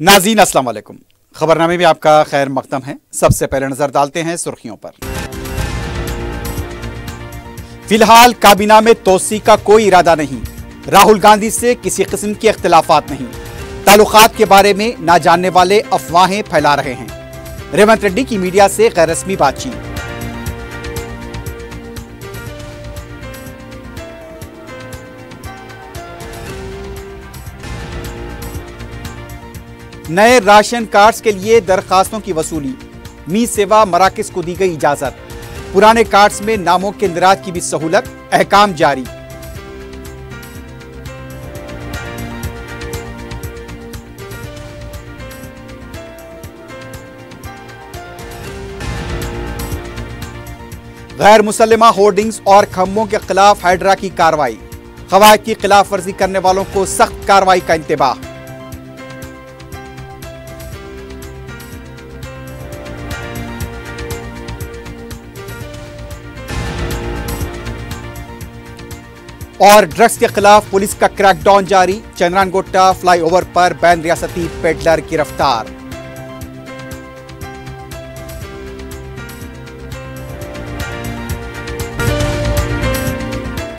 नाज़रीन अस्सलाम वालेकुम। खबरनामे में आपका खैर मकदम है। सबसे पहले नजर डालते हैं सुर्खियों पर। फिलहाल काबीना में तोसी का कोई इरादा नहीं। राहुल गांधी से किसी किस्म के इख्तिलाफात नहीं। ताल्लुकात के बारे में ना जानने वाले अफवाहें फैला रहे हैं। रेवंत रेड्डी की मीडिया से गैर रस्मी बातचीत। नए राशन कार्ड्स के लिए दरखास्तों की वसूली। मी सेवा मराकज को दी गई इजाजत। पुराने कार्ड्स में नामों के इंदराज की भी सहूलत। अहकाम जारी। गैर मुसल्लमा होर्डिंग्स और खंभों के खिलाफ हाइड्रा की कार्रवाई। कवायद की खिलाफ वर्जी करने वालों को सख्त कार्रवाई का इंतबाह। और ड्रग्स के खिलाफ पुलिस का क्रैकडाउन जारी। चंद्रानगोट्टा फ्लाईओवर पर बैन रियासती पेडलर गिरफ्तार।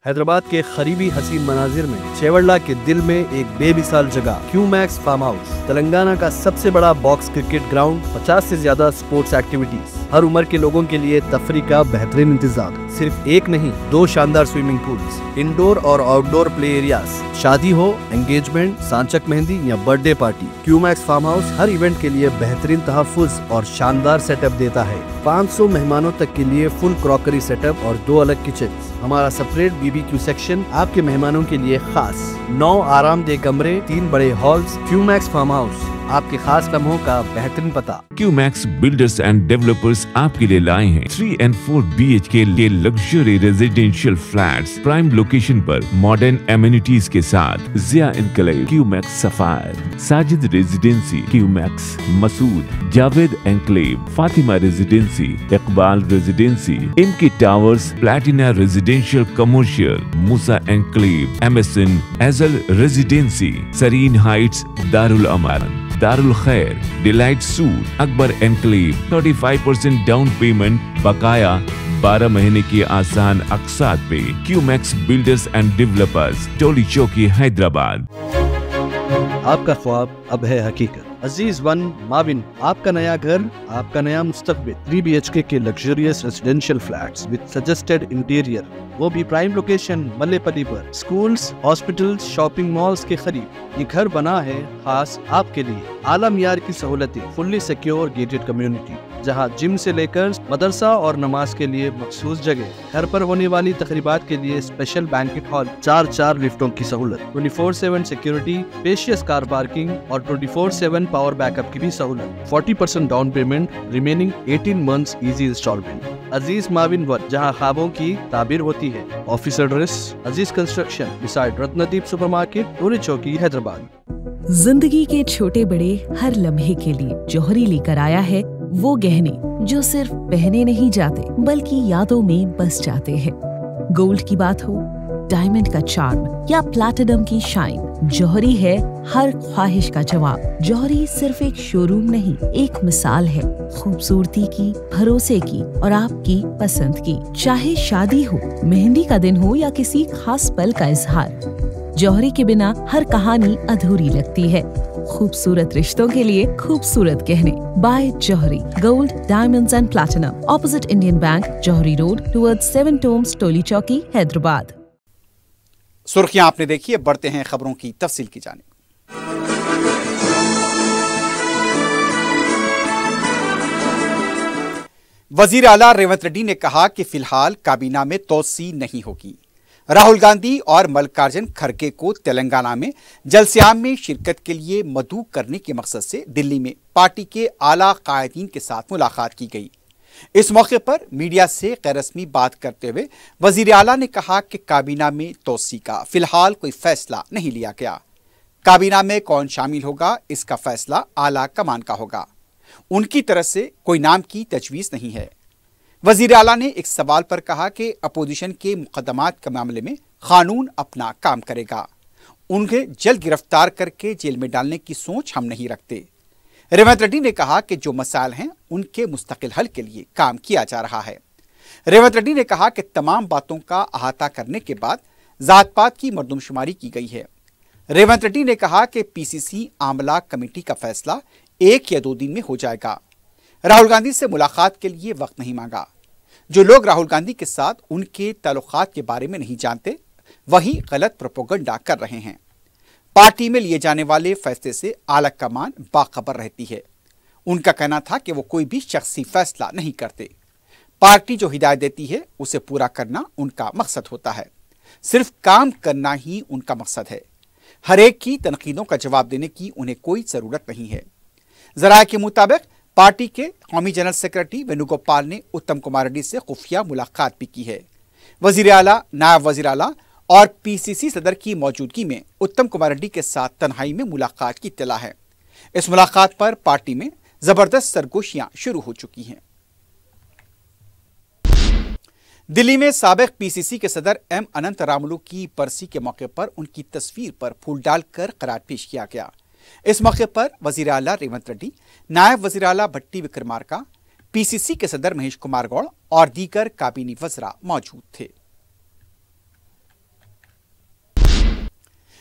हैदराबाद के करीबी हसीन मनाजिर में चेवड़ला के दिल में एक बेमिसाल जगह क्यूमैक्स फार्म हाउस, तेलंगाना का सबसे बड़ा बॉक्स क्रिकेट ग्राउंड, 50 से ज्यादा स्पोर्ट्स एक्टिविटीज, हर उम्र के लोगों के लिए तफरी का बेहतरीन इंतजाम। सिर्फ एक नहीं, 2 शानदार स्विमिंग पूल्स, इंडोर और आउटडोर प्ले एरियाज। शादी हो, एंगेजमेंट, सांचक मेहंदी या birthday party, Qmax farm house हर इवेंट के लिए बेहतरीन तहफ्फुज़ और शानदार सेटअप देता है। 500 मेहमानों तक के लिए फुल क्रॉकरी सेटअप और 2 अलग किचन। हमारा सेपरेट BBQ सेक्शन आपके मेहमानों के लिए खास। 9 आरामदेह कमरे, 3 बड़े हॉल्स। क्यूमैक्स फार्म हाउस, आपके खास लम्हों का बेहतरीन पता। क्यूमैक्स बिल्डर्स एंड डेवलपर्स आपके लिए लाए हैं 3 and 4 BHK के luxury residential flats prime location पर मॉडर्न एमिनिटीज के साथ। Zia enclave, Qmax sapphire, Sajid residency, Qmax Masood, Javed enclave, Fatima residency, Iqbal residency, इनकी towers, platina residential commercial, Musa enclave, MSN एजल residency, Sareen heights, Darul Aman, Darul Khair, delight suite, Akbar enclave, 35% down payment, बकाया 12 महीने की आसान अक़सात पे। Qmax builders and developers, Toli Chowki, Hyderabad. आपका ख्वाब अब है हकीकत। अजीज वन माविन, आपका नया घर, आपका नया मुस्तकबिल। 3 BHK के luxurious residential flats with suggested interior, वो भी प्राइम लोकेशन मल्लेपल्ली पर। स्कूल्स, हॉस्पिटल्स, शॉपिंग मॉल्स के करीब ये घर बना है खास आपके लिए। आला मियार की सहूलतें, फुल्ली सिक्योर गेटेड कम्युनिटी जहां जिम से लेकर मदरसा और नमाज के लिए मखसूस जगह। घर पर होने वाली तकरीबात के लिए स्पेशल बैंकेट हॉल, 4 लिफ्टों की सहूलत, 24/7 सिक्योरिटी, स्पेशियस कार पार्किंग और 24/7 पावर बैकअप की भी सहूलत। 40% down payment, remaining 18 months easy instalment. Aziz माविन वन, जहां ख्वाबों की ताबीर होती है। Office address Aziz construction beside Ratnadeep supermarket, Toli Chowki, Hyderabad. जिंदगी के छोटे बड़े हर लम्हे के लिए जौहरी लेकर आया है वो गहने जो सिर्फ पहने नहीं जाते बल्कि यादों में बस जाते हैं। गोल्ड की बात हो, डायमंड का चार्म या प्लैटिनम की शाइन, जौहरी है हर ख्वाहिश का जवाब। जौहरी सिर्फ एक शोरूम नहीं, एक मिसाल है खूबसूरती की, भरोसे की और आपकी पसंद की। चाहे शादी हो, मेहंदी का दिन हो या किसी खास पल का इजहार, जौहरी के बिना हर कहानी अधूरी लगती है। खूबसूरत रिश्तों के लिए खूबसूरत गहने by Jauhari. Gold, diamonds and platinum, opposite Indian bank, Jauhari road, towards 7 tombs, Toli Chowki, Hyderabad. सुर्खियां आपने देखी है, बढ़ते हैं खबरों की तफसील की जानिब। वजीर आला रेवंत रेड्डी ने कहा कि फिलहाल काबीना में तोसी नहीं होगी। राहुल गांधी और मल्लिकार्जुन खड़गे को तेलंगाना में जलसियाम में शिरकत के लिए मदऊ करने के मकसद से दिल्ली में पार्टी के आला कायदीन के साथ मुलाकात की गई। इस मौके पर मीडिया से गैर रस्मी बात करते हुए वजीर आला ने कहा कि काबीना में तोसी का फिलहाल कोई फैसला नहीं लिया गया। काबीना में कौन शामिल होगा इसका फैसला आला कमान का होगा। उनकी तरफ से कोई नाम की तजवीज़ नहीं है। वजीर आला ने एक सवाल पर कहा कि अपोजिशन के मुकदमात के मामले में कानून अपना काम करेगा। उन्हें जल्द गिरफ्तार करके जेल में डालने की सोच हम नहीं रखते। रेवंत रेड्डी ने कहा कि जो मसाइल हैं उनके मुस्तकिल हल के लिए काम किया जा रहा है। रेवंत रेड्डी ने कहा कि तमाम बातों का अहाता करने के बाद जात पात की मर्दमशुमारी की गई है। रेवंत रेड्डी ने कहा कि पीसीसी आमला कमेटी का फैसला 1 या 2 दिन में हो जाएगा। राहुल गांधी से मुलाकात के लिए वक्त नहीं मांगा। जो लोग राहुल गांधी के साथ उनके ताल्लुकात के बारे में नहीं जानते वही गलत प्रोपेगेंडा कर रहे हैं। पार्टी में लिए जाने वाले फैसले से आला कमान बाखबर रहती है। उनका कहना था कि वो कोई भी शख्सी फैसला नहीं करते। पार्टी जो हिदायत देती है उसे पूरा करना उनका मकसद होता है। सिर्फ काम करना ही उनका मकसद है। हर एक की तनकीदों का जवाब देने की उन्हें कोई जरूरत नहीं है। जराये के मुताबिक पार्टी के कौमी जनरल सेक्रेटरी वेणुगोपाल ने उत्तम कुमार रेड्डी से खुफिया मुलाकात भी की है। वजीर आला, नायब वजीर आला और पीसीसी सदर की मौजूदगी में उत्तम कुमार रेड्डी के साथ तन्हाई में मुलाकात की इत्तला है। इस मुलाकात पर पार्टी में जबरदस्त सरगोशियां शुरू हो चुकी हैं। दिल्ली में साबिक पीसीसी के सदर एम अनंत रामलू की बरसी के मौके पर उनकी तस्वीर पर फूल डालकर खराज पेश किया गया। इस मौके पर वजीर आला रेवंत रेड्डी, नायब वजीर आला भट्टी विक्रमार्का, पीसीसी के सदर महेश कुमार गौड़ और दीगर काबीनी वज़रा मौजूद थे।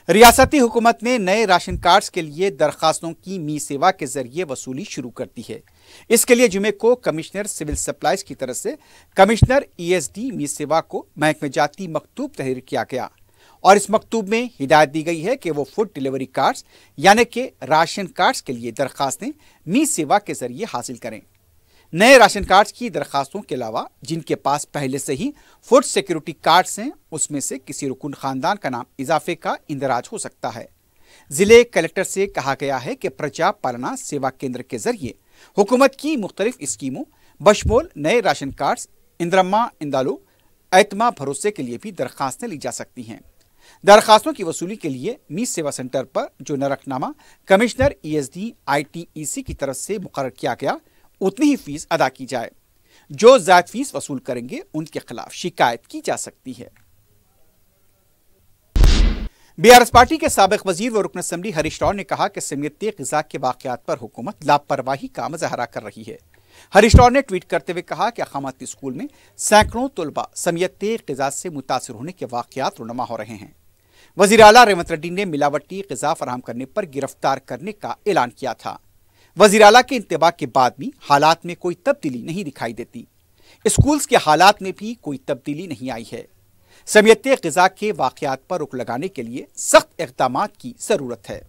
रियासती हुकूमत ने नए राशन कार्ड्स के लिए दरखास्तों की मी सेवा के जरिए वसूली शुरू कर दी है। इसके लिए जुमे को कमिश्नर सिविल सप्लाईज की तरफ से कमिश्नर ईएसडी मी सेवा को महकमे जाती मकतूब तहरीर किया गया और इस मकतूब में हिदायत दी गई है कि वो फूड डिलीवरी कार्ड्स यानी कि राशन कार्ड्स के लिए दरखास्तें मी सेवा के जरिए हासिल करें। नए राशन कार्ड्स की दरखास्तों के अलावा जिनके पास पहले से ही फूड सिक्योरिटी कार्ड्स हैं उसमें से किसी रुकन खानदान का नाम इजाफे का इंदराज हो सकता है। जिले कलेक्टर से कहा गया है कि प्रजा पालना सेवा केंद्र के जरिए हुकूमत की मुख्तलिफ स्कीमों बशमूल नए राशन कार्ड्स, इंदिरम्मा इंदालू, एतमा भरोसे के लिए भी दरखास्तें ली जा सकती हैं। दरखास्तों की वसूली के लिए मी सेवा सेंटर पर जो नरकनामा कमिश्नर ईएसडी आईटीईसी की तरफ से मुकर्रर किया गया उतनी ही फीस अदा की जाए। जो ज़ायद फीस वसूल करेंगे उनके खिलाफ शिकायत की जा सकती है। बीआरएस पार्टी के साबिक वजीर व रुकन असेंबली हरीश राव ने कहा कि समियत ग़िज़ा के वाक़यात पर हुकूमत लापरवाही का मुज़ाहरा कर रही है। हरीश राव ने ट्वीट करते हुए कहा कि अक़ामती स्कूल में सैकड़ों तलबा समियत ग़िज़ा से मुतासिर होने के वाक़यात रुनमा हो रहे हैं। वज़ीर आला रेवंत रेड्डी ने मिलावटी ग़िज़ा फराहम करने पर गिरफ्तार करने का ऐलान किया था। वज़ीर आला के इंतबाह के बाद भी हालात में कोई तब्दीली नहीं दिखाई देती। स्कूल्स के हालात में भी कोई तब्दीली नहीं आई है। समियत ग़िज़ा के वाक़यात पर रोक लगाने के लिए सख्त इक़दामात की ज़रूरत है।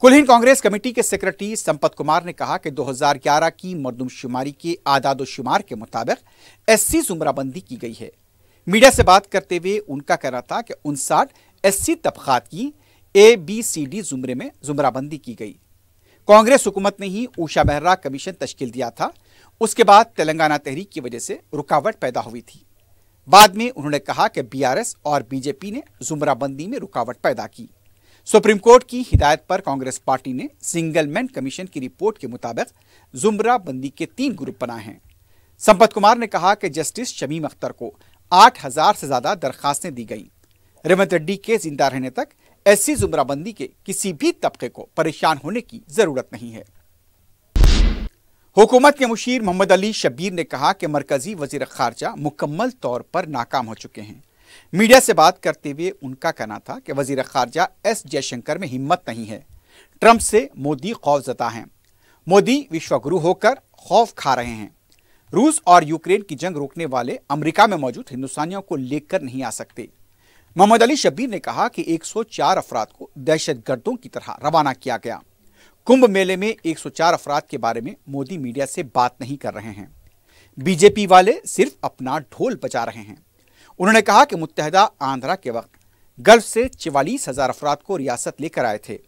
कुल हिंद कांग्रेस कमेटी के सेक्रेटरी संपत कुमार ने कहा कि 2011 की मरदमशुमारी के आदाद-ओ-शुमार के मुताबिक एससी जुमराबंदी की गई है। मीडिया से बात करते हुए उनका कहना था कि 59 एससी तबक़ात की ABCD जुमरे में जुमराबंदी की गई। कांग्रेस हुकूमत ने ही ऊषा मेहरा कमीशन तश्कील दिया था। उसके बाद तेलंगाना तहरीक की वजह से रुकावट पैदा हुई थी। बाद में उन्होंने कहा कि बीआरएस और बीजेपी ने जुमराबंदी में रुकावट पैदा की। सुप्रीम कोर्ट की हिदायत पर कांग्रेस पार्टी ने सिंगल मैन कमीशन की रिपोर्ट के मुताबिक जुमराबंदी के 3 ग्रुप बनाए हैं। संपत कुमार ने कहा कि जस्टिस शमीम अख्तर को 8000 से ज्यादा दरखास्तें दी गई। रेवंत रेड्डी के जिंदा रहने तक एससी जुमराबंदी के किसी भी तबके को परेशान होने की जरूरत नहीं है। हुकूमत के मुशीर मोहम्मद अली शब्बीर ने कहा कि मरकजी वजीर खारजा मुकम्मल तौर पर नाकाम हो चुके हैं। मीडिया से बात करते हुए उनका कहना था कि वजीर खारजा एस जयशंकर में हिम्मत नहीं है। ट्रंप से मोदी खौफजदा हैं। मोदी विश्वगुरु होकर खौफ खा रहे हैं। रूस और यूक्रेन की जंग रोकने वाले अमेरिका में मौजूद हिंदुस्तानियों को लेकर नहीं आ सकते। मोहम्मद अली शब्बीर ने कहा कि 104 अफराद को दहशतगर्दों की तरह रवाना किया गया। कुंभ मेले में 104 अफराद के बारे में मोदी मीडिया से बात नहीं कर रहे हैं। बीजेपी वाले सिर्फ अपना ढोल बजा रहे हैं। उन्होंने कहा कि मुत्तहदा आंध्रा के वक्त गल्फ से 44,000 अफराद को रियासत लेकर आए थे।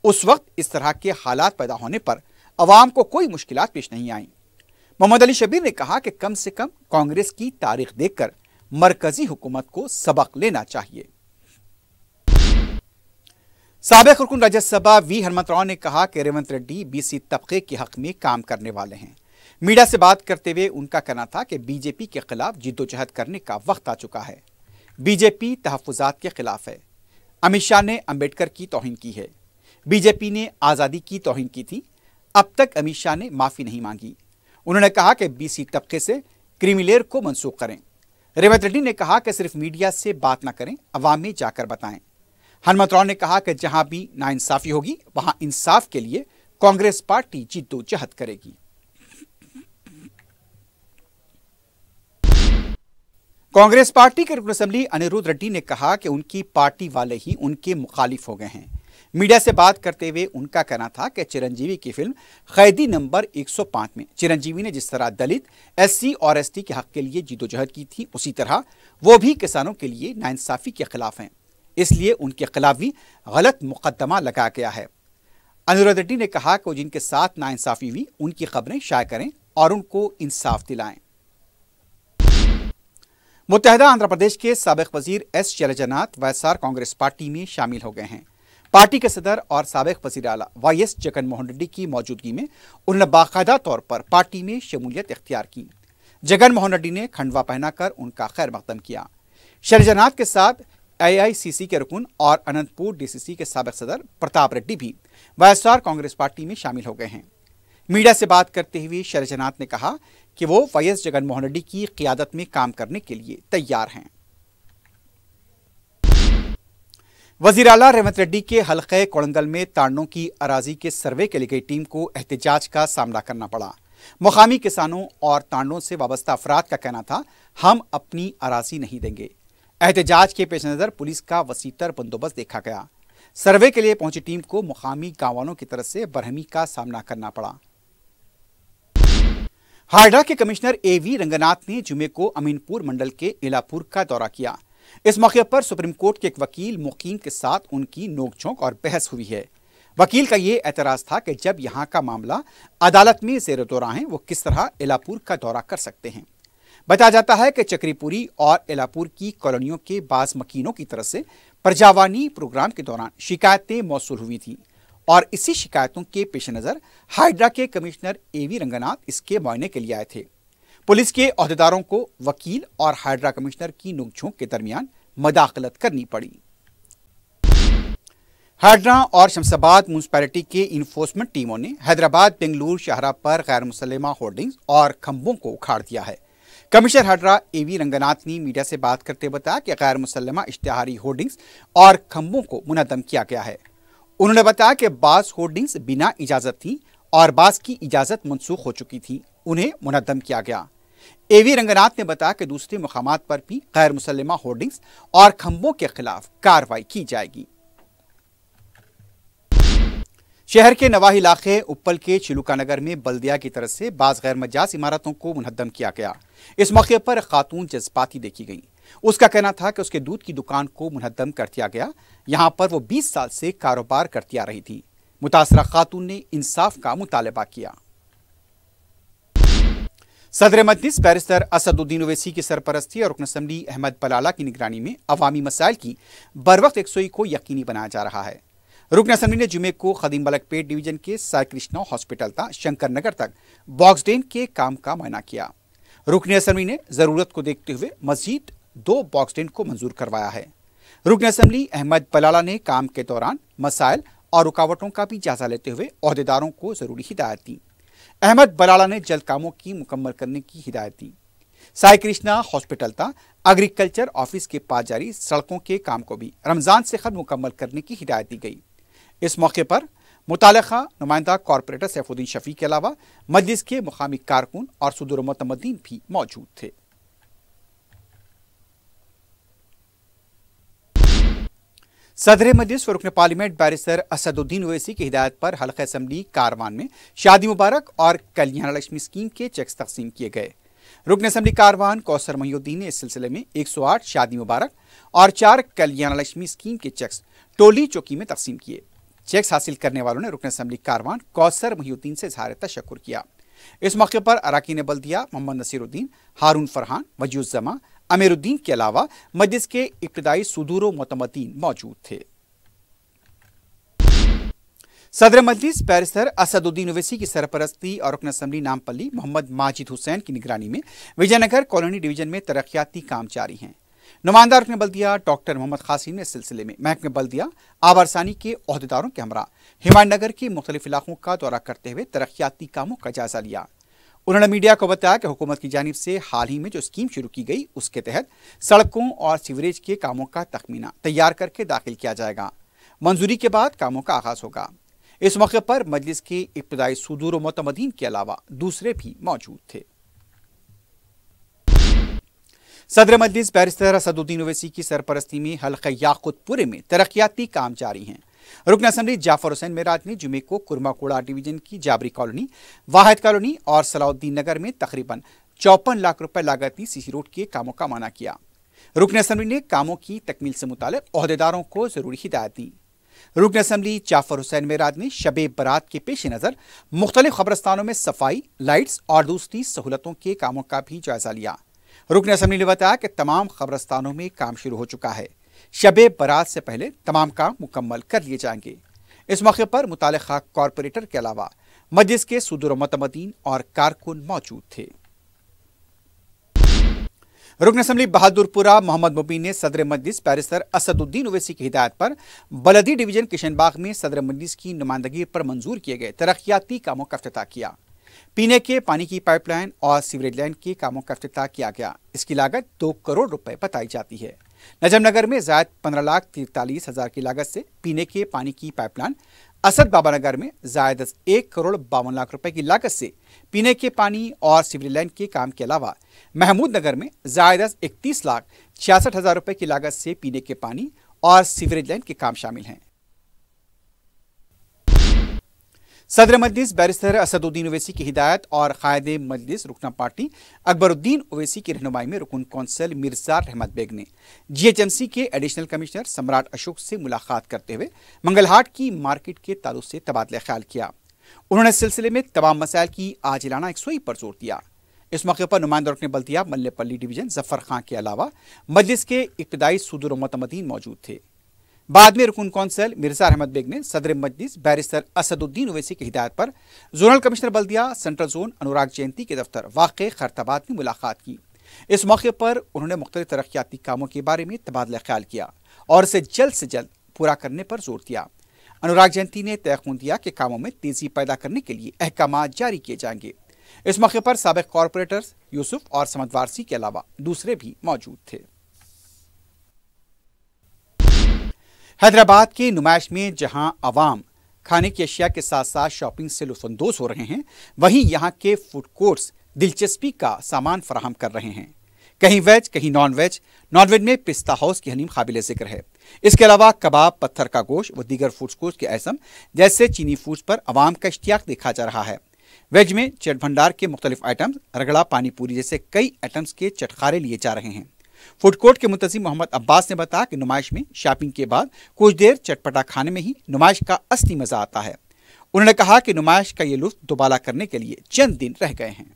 उस वक्त इस तरह के हालात पैदा होने पर अवाम को कोई मुश्किलात पेश नहीं आई। मोहम्मद अली शब्बीर ने कहा कि कम से कम कांग्रेस की तारीख देखकर मरकजी हुकूमत को सबक लेना चाहिए। साबिक रुकन राज्यसभा वी हनुमंत राव ने कहा कि रेवंत रेड्डी बीसी तबके के हक में काम करने वाले हैं। मीडिया से बात करते हुए उनका कहना था कि बीजेपी के खिलाफ जिद्दोजहद करने का वक्त आ चुका है। बीजेपी तहफ़्फ़ुज़ात के खिलाफ है। अमित शाह ने अंबेडकर की तौहीन की है। बीजेपी ने आज़ादी की तौहीन की थी। अब तक अमित शाह ने माफ़ी नहीं मांगी। उन्होंने कहा कि बीसी तबके से क्रीमिलेयर को मनसूख करें। रेवंत रेड्डी ने कहा कि सिर्फ मीडिया से बात न करें, अवाम में जाकर बताएं। हनुमंत राव ने कहा कि जहां भी नाइंसाफी होगी वहां इंसाफ के लिए कांग्रेस पार्टी जिद्दोजहद करेगी। कांग्रेस पार्टी के रुकन असेंबली अनिरुद्ध रेड्डी ने कहा कि उनकी पार्टी वाले ही उनके मुखालिफ हो गए हैं। मीडिया से बात करते हुए उनका कहना था कि चिरंजीवी की फिल्म कैदी नंबर 105 में चिरंजीवी ने जिस तरह दलित, एससी और एसटी के हक के लिए जिद्दोजहद की थी, उसी तरह वो भी किसानों के लिए नाइंसाफी के खिलाफ हैं। इसलिए उनके खिलाफ भी गलत मुकदमा लगाया गया है। अनिरुद्ध रेड्डी ने कहा कि जिनके साथ नाइंसाफी हुई उनकी खबरें शाया करें और उनको इंसाफ दिलाएं। मुत्तहदा आंध्र प्रदेश के साबिक वजीर S Sailajanath YSR Congress party में शामिल हो गए हैं। पार्टी के सदर और साबिक वजीर आला वाईएस जगनमोहन रेड्डी की मौजूदगी में उन्होंने बाकायदा तौर पर पार्टी में शमूलियत इख्तियार की। जगनमोहन रेड्डी ने खंडवा पहनाकर उनका खैर मकदम किया। शैलजानाथ के साथ AICC के रुकन और अनंतपुर DCC के साबिक सदर प्रताप रेड्डी भी वाईएसआर कांग्रेस पार्टी में शामिल हो गए हैं। मीडिया से बात करते हुए शैलजानाथ ने कहा कि वो वाईएस जगनमोहन रेड्डी की क़ियादत में काम करने के लिए तैयार हैं। वजीर आला रेवंत रेड्डी के हल्के कोड़ंगल में तांडों की अराजी के सर्वे के लिए गई टीम को एहतजाज का सामना करना पड़ा। मुकामी किसानों और तांडों से वाबस्ता अफराद का कहना था, हम अपनी अराजी नहीं देंगे। एहतजाज के पेश नज़र पुलिस का वसीतर बंदोबस्त देखा गया। सर्वे के लिए पहुंची टीम को मुकामी गांव वालों की तरफ से बरहमी का सामना करना पड़ा। हाइड्रा के कमिश्नर AV रंगनाथ ने जुमे को अमीनपुर मंडल के इलापुर का दौरा किया। इस मौके पर सुप्रीम कोर्ट के एक वकील मुकीम के साथ उनकी नोकझोंक और बहस हुई है। वकील का यह एतराज था कि जब यहां का मामला अदालत में ज़ेर दौरा है, वो किस तरह इलापुर का दौरा कर सकते हैं। बताया जाता है कि चक्रीपुरी और इलापुर की कॉलोनियों के बाज मकीनों की तरफ से प्रजावानी प्रोग्राम के दौरान शिकायतें मौसूल हुई थी और इसी शिकायतों के पेश नज़र हाइड्रा के कमिश्नर AV रंगनाथ इसके मुआयने के लिए आए थे। पुलिस के अहदेदारों को वकील और हाइड्रा कमिश्नर की नोकझोंक के दरमियान मदाखलत करनी पड़ी। हाइड्रा और शमशाबाद म्यूनिसिपैलिटी के इन्फोर्समेंट टीमों ने हैदराबाद बेंगलुरु शाहराह पर गैर मुसल्लमा होर्डिंग्स और खंभों को उखाड़ दिया है। कमिश्नर हाइड्रा AV रंगनाथ ने मीडिया से बात करते बताया कि गैर मुसल्लमा इश्तिहारी होर्डिंग्स और खंभों को मुनद्दम किया गया है। उन्होंने बताया कि बास होर्डिंग्स बिना इजाजत थी और बास की इजाजत मनसूख हो चुकी थी, उन्हें मुनद्दम किया गया। AV रंगनाथ ने बताया कि दूसरे मुकामात पर भी गैर मुसल्लमा होर्डिंग्स और खंभों के खिलाफ कार्रवाई की जाएगी। शहर के नवाही इलाके उप्पल के चिलुका नगर में बल्दिया की तरफ से बाज गैर मजाज इमारतों को मुनहद्दम किया गया। इस मौके पर खातून जज्बाती देखी गई। उसका कहना था कि उसके दूध की दुकान को मुनहद्दम कर दिया गया। यहां पर वो 20 साल से कारोबार करती आ रही थी। मुतासरा खातून ने इंसाफ का मुतालबा किया। सदर मजलिस बैरिस्टर असदुद्दीन ओवैसी की सरपरस्ती और रुकन असेंबली अहमद बलाला की निगरानी में अवामी मसाइल की बरवक्त यकसुई को यकीनी बनाया जा रहा है। रुकन असेंबली ने जुमे को खदीम मलकपेट डिवीजन के साई कृष्णा हॉस्पिटल तक शंकर नगर तक बॉक्स ड्रेन के काम का मुआयना किया। रुकन असेंबली ने जरूरत को देखते हुए मजीद 2 बॉक्स ड्रेन को मंजूर करवाया है। रुकन असेंबली अहमद बलाला ने काम के दौरान मसाइल और रुकावटों का भी जायजा लेते हुए अहदेदारों को जरूरी हिदायत दी। अहमद बलाला ने जल्द कामों की मुकम्मल करने की हिदायत दी। साई कृष्णा हॉस्पिटल तक एग्रीकल्चर ऑफिस के पास जारी सड़कों के काम को भी रमजान से खत्म मुकम्मल करने की हिदायत दी गई। इस मौके पर मुतालिका नुमाइंदा कॉरपोरेटर सैफुद्दीन शफी के अलावा मजलिस के मुकामी कारकुन और सुदूर मुतमद्दीन भी मौजूद थे। सदर मजलिस व रुकन पार्लियामेंट बैरिस्टर असदुद्दीन ओवैसी की हिदायत पर हल्का असेंबली कारवान में शादी मुबारक और कल्याण लक्ष्मी स्कीम के चेक्स तकसीम किए गए। रुकन असेंबली कारवान कौसर महिउद्दीन ने इस सिलसिले में 108 शादी मुबारक और 4 कल्याण लक्ष्मी स्कीम के चेक्स टोली चौकी में तकसीम किए। चेक्स हासिल करने वालों ने रुकन असेंबली कारवान कौसर महिउद्दीन से इज़हार तशक्कुर किया। इस मौके पर अराकीन बल्दिया मोहम्मद नसीरुद्दीन, हारून फरहान, वजीउज़्ज़मा, अमीरुद्दीन के अलावा मजलिस के इब्तिदाई सुदूर मुतमद्दीन मौजूद थे। सदर मजलिस बैरिस्टर असदुद्दीन ओवैसी की सरपरस्ती और रुकन असेंबली नामपल्ली मोहम्मद माजिद हुसैन की निगरानी में विजयनगर कॉलोनी डिवीजन में तरक्याती काम जारी हैं। नुमाइंदा रुकन बल्दिया डॉक्टर मोहम्मद कासिम ने इस सिलसिले में महकमे बल्दिया आबरसानी के ओहदेदारों के हमरा हिमायतनगर के मुख्तलिफ इलाकों का दौरा करते हुए तरक्याती कामों का जायजा लिया। उन्होंने मीडिया को बताया कि हुकूमत की जानिब से हाल ही में जो स्कीम शुरू की गई उसके तहत सड़कों और सीवरेज के कामों का तखमीना तैयार करके दाखिल किया जाएगा। मंजूरी के बाद कामों का आगाज होगा। इस मौके पर मजलिस के इब्तिदाई सुदूर मोतमदीन के अलावा दूसरे भी मौजूद थे। सदर मजलिस बैरिस्टर असदुद्दीन ओवैसी की सरपरस्ती में हल्का याकुतपुरे में तरक्याती काम जारी हैं। रुकन असम्बली जाफर हुसैन मेराज ने जुमे को कुरमाकोड़ा डिवीजन की जाबरी कॉलोनी, वाहिद कॉलोनी और सलाउद्दीन नगर में तकरीबन 54 लाख रुपए लागती सीसी रोड के कामों का माना किया। रुकन असम्बली ने कामों की तकमील से मुताल्लिक ओहदेदारों को जरूरी हिदायत दी। रुकन असम्बली जाफर हुसैन मेराज ने शबे बरात के पेश नज़र मुख्तलिफ कब्रस्तानों में सफाई, लाइट्स और दूसरी सहूलतों के कामों का भी जायजा लिया। रुकन असम्बली ने बताया कि तमाम कब्रस्तानों में काम शुरू हो चुका है। शबे बरात से पहले तमाम काम मुकम्मल कर लिए जाएंगे। इस मौके पर मुतालिका कॉरपोरेटर के अलावा मजलिस के सुदूर मुतमदीन और कारकुन मौजूद थे। रुकन असम्बली बहादुरपुरा मोहम्मद मुबीन ने सदर मजलिस बैरिस्टर असदुद्दीन ओवैसी की हिदायत पर बलदी डिवीजन किशनबाग में सदर मजलिस की नुमाइंदगी पर मंजूर किए गए तरक्याती कामों का इफ्तिताह किया। पीने के पानी की पाइपलाइन और सीवरेज लाइन के कामों का इफ्तिताह किया गया। इसकी लागत 2 करोड़ रुपए बताई जाती है। नजमनगर में जायद 15,43,000 की लागत से पीने के पानी की पाइपलाइन, असद बाबा नगर में जायद 1 करोड़ 52 लाख रुपए की लागत से पीने के पानी और सीवरेज लाइन के काम के अलावा महमूद नगर में जायद 31,66,000 रुपए की लागत से पीने के पानी और सीवरेज लाइन के काम शामिल हैं। सदर मजलिस बैरिस्टर असदुद्दीन ओवैसी की हिदायत और कायद मजलिस रुकना पार्टी अकबरुद्दीन ओवैसी की रहनुमाई में रुकन कौंसल मिर्जा रहमत बेग ने GHMC के एडिशनल कमिश्नर सम्राट अशोक से मुलाकात करते हुए मंगलहाट की मार्केट के ताल्लुक से तबादला ख्याल किया। उन्होंने इस सिलसिले में तमाम मसाइल की आजिलाना यकसुई पर जोर दिया। इस मौके पर नुमाइंदा रुकन बल्दिया मल्लेपल्ली डिवीजन जफर खां के अलावा मजलिस के इब्तिदाई सुदूर मुतमदीन मौजूद थे। बाद में रुकन कौंसल मिर्जा रहमत बेग ने सदर मजलिस बैरिस्टर असदुद्दीन ओवैसी की हिदायत पर जोनल कमिश्नर बल्दिया सेंट्रल जोन अनुराग जयंती के दफ्तर वाक़े खैरताबाद में मुलाकात की। इस मौके पर उन्होंने मुख्तलिफ तरक्याती कामों के बारे में तबादला ख्याल किया और इसे जल्द से जल्द पूरा करने पर जोर दिया। अनुराग जयंती ने तयक़ुन दिया कि कामों में तेजी पैदा करने के लिए अहकाम जारी किए जाएंगे। इस मौके पर साबिक़ कॉरपोरेटर्स यूसुफ और समद वारसी के अलावा दूसरे भी मौजूद थे। हैदराबाद की नुमाइश में जहां अवाम खाने की अशिया के साथ साथ शॉपिंग से लुत्फ़अंदोज़ हो रहे हैं, वहीं यहां के फूड कोर्ट्स दिलचस्पी का सामान फराहम कर रहे हैं। कहीं वेज कहीं नॉन वेज। नॉन वेज में पिस्ता हाउस की हलीम काबिल जिक्र है। इसके अलावा कबाब, पत्थर का गोश्त व दीगर फूड कोर्ट्स के आइटम जैसे चीनी फूड्स पर अवाम का इश्तियाक देखा जा रहा है। वेज में चट भंडार के मुख्तलिफ आइटम्स, रगड़ा, पानी पूरी जैसे कई आइटम्स के चटखारे लिए जा रहे हैं। फूड कोर्ट के मुंतज़िम मोहम्मद अब्बास ने बताया कि नुमाइश में शॉपिंग के बाद कुछ देर चटपटा खाने में ही नुमाइश का असली मजा आता है। उन्होंने कहा कि नुमाइश का ये लुत्फ दोबाला करने के लिए चंद दिन रह गए हैं।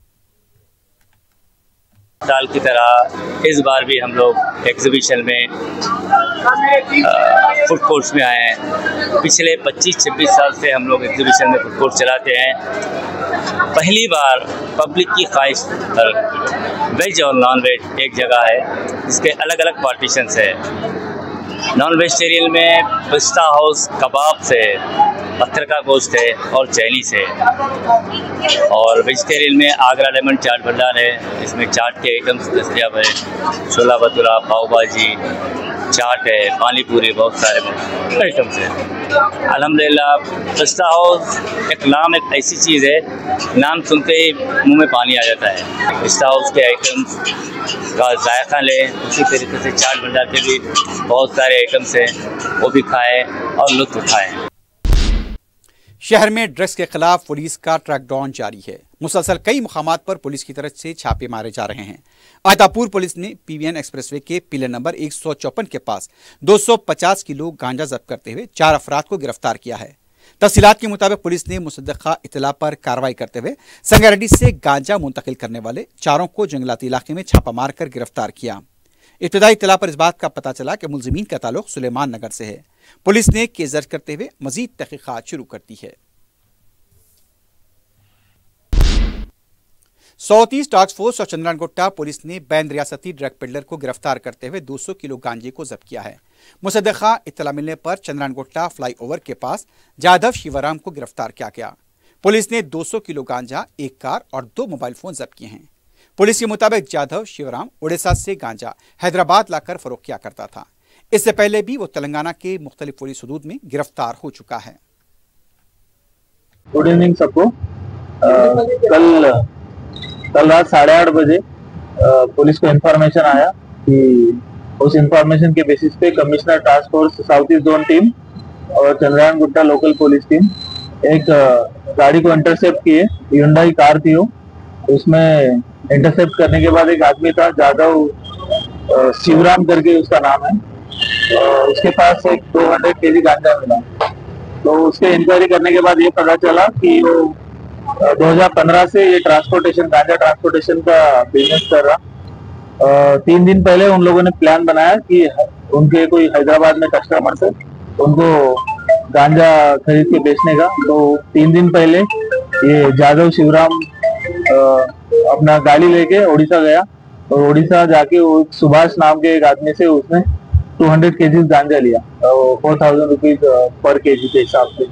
साल की तरह इस बार भी हम लोग एग्जीबिशन में फूड कोर्ट्स में आए हैं। पिछले 25-26 साल से हम लोग एग्जीबिशन में फूड कोर्ट चलाते हैं। पहली बार पब्लिक की ख्वाहिश पर वेज और नॉन वेज एक जगह है, जिसके अलग अलग पार्टीशंस है। नॉन वेजिटेरियन में पिस्ता हाउस, कबाब से, पत्थर का गोश्त है और चाइनीज़ है। और वेजिटेरियन में आगरा लेमन चाट भंडार है, इसमें चाट के आइटम्स दस्तयाब है। छोला भटूरा, पाव भाजी, चाट है, पानी पूरी, बहुत सारे आइटम्स हैं। अल्हम्दुलिल्लाह पिस्ता हाउस एक नाम, एक ऐसी चीज़ है, नाम सुनते ही मुंह में पानी आ जाता है। पिस्ता हाउस के आइटम्स का जायका लें, उसी तरीके से चाट भंडार के भी बहुत सारे आइटम्स हैं, वो भी खाएँ और लुत्फ़ उठाएँ। शहर में ड्रग्स के खिलाफ पुलिस का ट्रैकडाउन जारी है। मुसलसल कई मुकामात पर पुलिस की तरफ से छापे मारे जा रहे हैं। आतापुर पुलिस ने PVN एक्सप्रेसवे के पिलर नंबर 154 के पास 250 किलो गांजा जब्त करते हुए 4 अफराद को गिरफ्तार किया है। तफसीलात के मुताबिक पुलिस ने मुसद्दक़ा इतला पर कार्रवाई करते हुए संगारेड्डी से गांजा मुंतकिल करने वाले 4 को जंगलाती इलाके में छापा मारकर गिरफ्तार किया। इब्तिदाई इत्तला पर इस बात का पता चला कि मुलजिमीन का ताल्लुक सुलेमान नगर से है। पुलिस ने केस दर्ज करते हुए मजीद तहकीकात शुरू कर दी है। साउथ ईस्ट टास्क फोर्स और चंद्रानगुट्टा पुलिस ने बैन रियासती ड्रग पेडलर को गिरफ्तार करते हुए 200 किलो गांजे को जब्त किया है। मुसद्दक़ा इत्तला मिलने पर चंद्रानगुट्टा फ्लाईओवर के पास जाधव शिवराम को गिरफ्तार किया गया। पुलिस ने 200 किलो गांजा, एक कार और 2 मोबाइल फोन जब्त किए हैं। पुलिस के मुताबिक जाधव शिवराम उड़ीसा से गांजा हैदराबाद लाकर फरोख्त किया करता था। इससे पहले भी वो तेलंगाना के मुख्तलिफ पुलिस हदूद में गिरफ्तार हो चुका है। गुड इवनिंग सबको। कल रात 8:30 बजे पुलिस को इंफॉर्मेशन आया कि उस इंफॉर्मेशन के बेसिस पे commissioner task force south east zone team और चंद्रानगुट्टा लोकल पुलिस टीम एक गाड़ी को इंटरसेप्ट किए। ह्युंडई कार थी वो। उसमें इंटरसेप्ट करने के बाद एक आदमी था, जाधव शिवराम करके उसका नाम है। उसके पास एक 200 kg गांजा मिला। तो उसके इंक्वायरी करने के बाद ये पता चला कि वो 2015 से ये गांजा ट्रांसपोर्टेशन का बिजनेस कर रहा। 3 दिन पहले उन लोगों ने प्लान बनाया कि उनके कोई हैदराबाद में कस्टमर से उनको गांजा खरीद के बेचने का। तो 3 दिन पहले ये जाधव शिवराम अपना गाड़ी लेके उड़ीसा गया और उड़ीसा जाके वो सुभाष नाम के एक आदमी से उसने 200 kg गांजा लिया, 4000 रुपीज पर केजी के हिसाब से।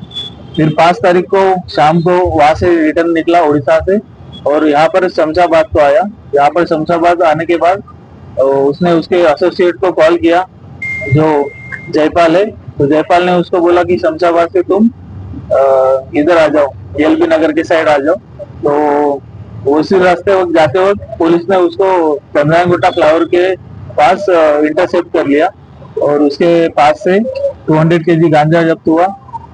फिर 5 तारीख को शाम को वहां से रिटर्न निकला उड़ीसा से और यहाँ पर शमशाबाद को आया। यहाँ पर शमशाबाद आने के बाद उसने उसके एसोसिएट को कॉल किया जो जयपाल है। तो जयपाल ने उसको बोला कि शमशाबाद से तुम इधर आ जाओ, एलबी नगर के साइड आ जाओ। तो उसी रास्ते वक्त जाते वक्त पुलिस ने उसको चंद्रानगुट्टा फ्लावर के पास इंटरसेप्ट कर लिया और उसके पास से 200 kg गांजा जब्त हुआ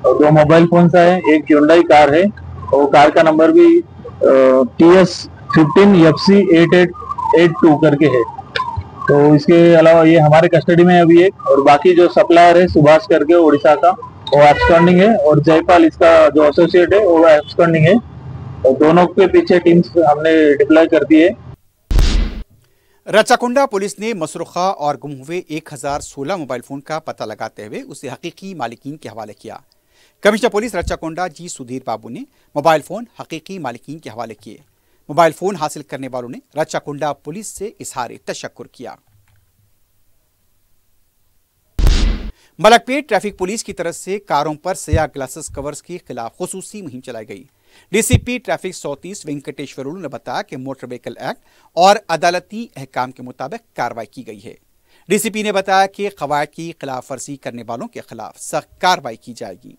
और 2 मोबाइल फोन आए, एक ह्युंडई कार है और कार का नंबर भी TS15FC8882 करके है। तो इसके अलावा ये हमारे कस्टडी में अभी एक, और बाकी जो सप्लायर है सुभाष करके उड़ीसा का वो एब्सकॉन्डिंग है और जयपाल इसका जो एसोसिएट है वो एब्सकॉन्डिंग है। और दोनों के पीछे टीम्स हमने डिप्लॉय कर दी है। रच्चाकुंडा पुलिस ने मसरूखा और गुम हुए 1016 मोबाइल फोन का पता लगाते हुए उसे हकीकी मालिकीन के हवाले किया। कमिश्नर पुलिस रच्चाकुंडा जी सुधीर बाबू ने मोबाइल फोन हकीकी मालिकीन के हवाले किए। मोबाइल फोन हासिल करने वालों ने रच्चाकुंडा पुलिस से इजहार तशक्कुर किया। मलकपेट ट्रैफिक पुलिस की तरफ से कारों पर सयाह ग्लासेस कवर्स के खिलाफ खुसूसी मुहिम चलाई गई। डीसीपी ट्रैफिक साउथ ईस्ट वेंकटेश्वरुलु ने बताया कि मोटर व्हीकल एक्ट और अदालती अहकाम के मुताबिक कार्रवाई की गई है। डीसीपी ने बताया कि कवायद की खिलाफ वर्जी करने वालों के खिलाफ सख्त कार्रवाई की जाएगी।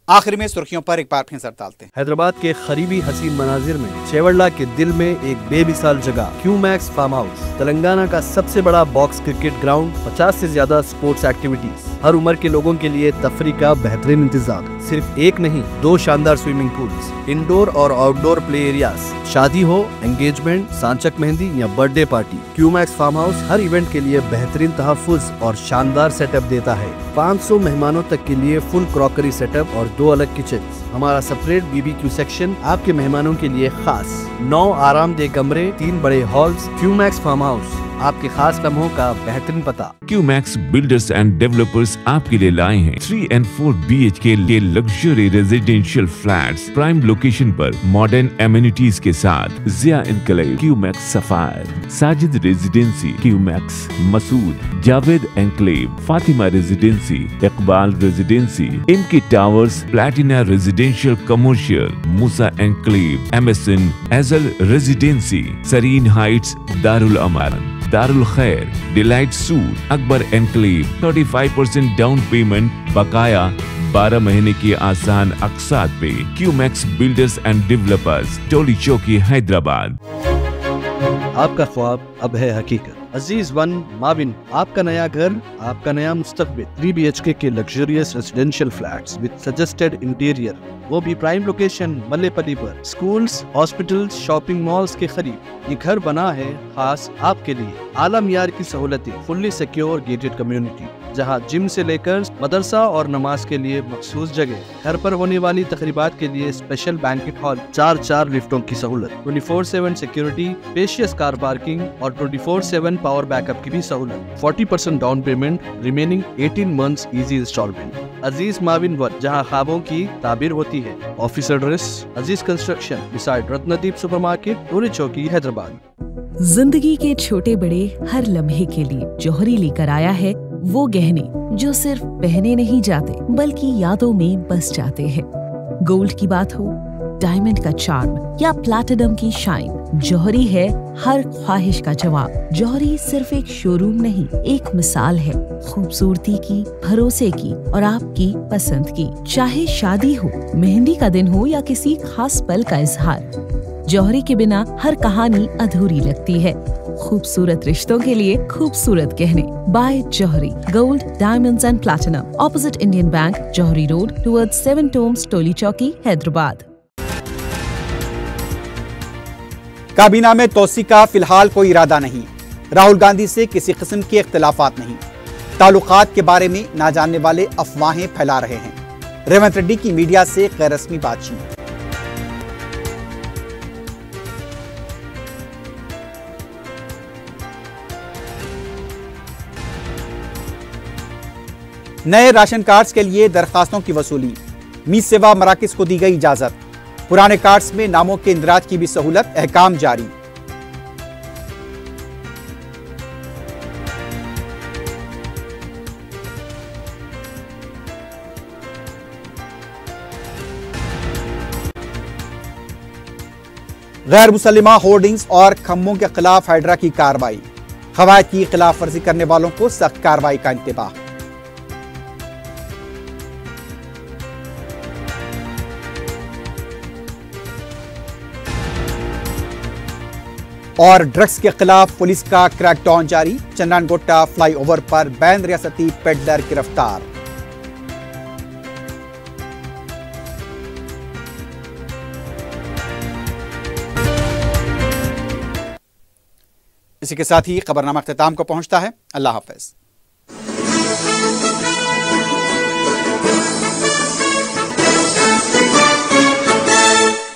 आखिर में सुर्खियों पर एक बार फिर नजर डालते हैं। हैदराबाद के करीबी हसीन मनाजिर में चेवड़ला के दिल में एक बेमिसाल जगह क्यूमैक्स फार्म हाउस, तेलंगाना का सबसे बड़ा बॉक्स क्रिकेट ग्राउंड, 50 से ज्यादा स्पोर्ट्स एक्टिविटीज, हर उम्र के लोगों के लिए तफरी का बेहतरीन इंतजाम। सिर्फ एक नहीं 2 शानदार स्विमिंग पूल्स, इंडोर और आउटडोर प्ले एरियाज, शादी हो, एंगेजमेंट, सांचक मेहंदी या birthday party, Qmax farm house हर इवेंट के लिए बेहतरीन तहफ्फुज़ और शानदार सेटअप देता है। 500 मेहमानों तक के लिए फुल क्रॉकरी सेटअप और 2 अलग किचन। हमारा सेपरेट BBQ सेक्शन आपके मेहमानों के लिए खास। 9 आरामदेह कमरे, 3 बड़े हॉल्स। क्यूमैक्स फार्म हाउस, आपके खास लम्हों का बेहतरीन पता। क्यूमैक्स बिल्डर्स एंड डेवलपर्स आपके लिए लाए हैं 3 and 4 BHK के luxury residential flats prime location पर मॉडर्न एमिनिटीज के साथ। Zia enclave, Qmax sapphire, Sajid residency, Qmax Masood, Javed enclave, Fatima residency, Iqbal residency, इनकी towers, platina residential commercial, Musa enclave, MSN एजल residency, Sareen heights, Darul Aman, Darul Khair, delight suite, Akbar enclave, 35% down payment, बकाया 12 महीने की आसान अक़सात पे। Qmax builders and developers, Toli Chowki, Hyderabad. आपका ख्वाब अब है हकीकत। अजीज वन माविन, आपका नया घर, आपका नया मुस्तकबिल। 3 BHK के luxurious residential flats with suggested interior, वो भी प्राइम लोकेशन मल्लेपल्ली पर। स्कूल्स, हॉस्पिटल्स, शॉपिंग मॉल्स के करीब ये घर बना है खास आपके लिए। आला मियार की सहूलतें, फुल्ली सिक्योर गेटेड कम्युनिटी जहां जिम से लेकर मदरसा और नमाज के लिए मखसूस जगह। घर पर होने वाली तकरीबात के लिए स्पेशल बैंकेट हॉल, 4 लिफ्टों की सहूलत, 24/7 सिक्योरिटी, स्पेशियस कार पार्किंग और 24/7 पावर बैकअप की भी सहूलत, 40% down payment, remaining 18 months easy instalment. Aziz माविन वन, जहां ख्वाबों की ताबीर होती है। Office address Aziz construction beside Ratnadeep supermarket, Toli Chowki, Hyderabad. जिंदगी के छोटे बड़े हर लम्हे के लिए जौहरी लेकर आया है वो गहने जो सिर्फ पहने नहीं जाते बल्कि यादों में बस जाते हैं। गोल्ड की बात हो, डायमंड का चार्म या प्लैटिनम की शाइन, जौहरी है हर ख्वाहिश का जवाब। जौहरी सिर्फ एक शोरूम नहीं, एक मिसाल है खूबसूरती की, भरोसे की और आपकी पसंद की। चाहे शादी हो, मेहंदी का दिन हो या किसी खास पल का इजहार, जौहरी के बिना हर कहानी अधूरी लगती है। खूबसूरत रिश्तों के लिए खूबसूरत गहने by Jauhari, gold, diamonds and platinum, opposite Indian bank, Jauhari road, towards 7 tombs, Toli Chowki, Hyderabad. काबीना में तोसी का फिलहाल कोई इरादा नहीं। राहुल गांधी से किसी किस्म के इख्तिलाफात नहीं। ताल्लुकात के बारे में ना जानने वाले अफवाहें फैला रहे हैं। रेवंत रेड्डी की मीडिया से गैर रस्मी बातचीत। नए राशन कार्ड्स के लिए दरखास्तों की वसूली, मी सेवा मराकज को दी गई इजाजत। पुराने कार्ड्स में नामों के इंदराज की भी सहूलत, अहकाम जारी। गैर मुसल्लिमा होर्डिंग्स और खम्भों के खिलाफ हाइड्रा की कार्रवाई। कवायद की खिलाफ वर्जी करने वालों को सख्त कार्रवाई का इंतबाह। और ड्रग्स के खिलाफ पुलिस का क्रैकडाउन जारी। चंद्रानगुट्टा फ्लाईओवर पर बैन रियासती पेडलर गिरफ्तार। इसी के साथ ही खबरनामा अख्तिताम को पहुंचता है। अल्लाह हाफिज।